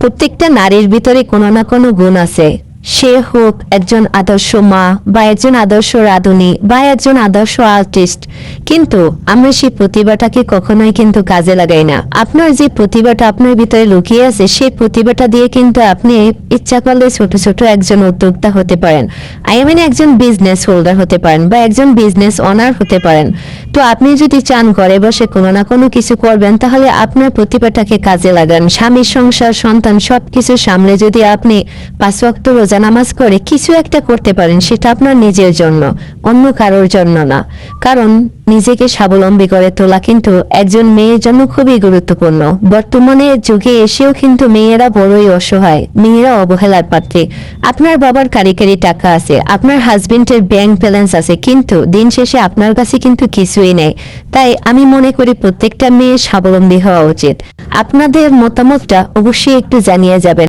প্রত্যেকটা নারীর ভিতরে কোনো না কোনো গুণ আছে। সে হোক একজন আদর্শ মা বা একজন আদর্শ রাঁধুনি বা একজন আদর্শ আর্টিস্ট, কিন্তু আমরা সেই প্রতিভাটাকে কখনোই কিন্তু কাজে লাগাই না। আপনার যে প্রতিভাটা আপনার ভিতরে লুকিয়ে আছে, সেই প্রতিভাটা দিয়ে কিন্তু আপনি ইচ্ছা করলে ছোট ছোট একজন উদ্যোক্তা হতে পারেন, একজন বিজনেস হোল্ডার হতে পারেন বা একজন বিজনেস অনার হতে পারেন। তো আপনি যদি চান ঘরে বসে কোনো না কোনো কিছু করবেন, তাহলে আপনার প্রতিভাটাকে কাজে লাগান। স্বামী, সংসার, সন্তান সবকিছু সামলে যদি আপনি 5 ওয়াক্ত রোজা নামাজ করে কিছু একটা করতে পারেন, সেটা আপনার নিজের জন্য, অন্য কারোর জন্য না। কারণ নিজেকে স্বাবলম্বী করে তোলা কিন্তু একজন মেয়ের জন্য খুবই গুরুত্বপূর্ণ। বর্তমানে যুগে এসেও কিন্তু মেয়েরা বড়ই অসহায়, মেয়েরা অবহেলার পাত্রী। আপনার বাবার কারিগরি টাকা আছে, আপনার হাজবেন্ডের ব্যাংক ব্যালেন্স আছে, কিন্তু দিন শেষে আপনার কাছে কিন্তু কিছুই নেই। তাই আমি মনে করি প্রত্যেকটা মেয়ে স্বাবলম্বী হওয়া উচিত। আপনাদের মতামতটা অবশ্যই একটু জানিয়ে যাবেন।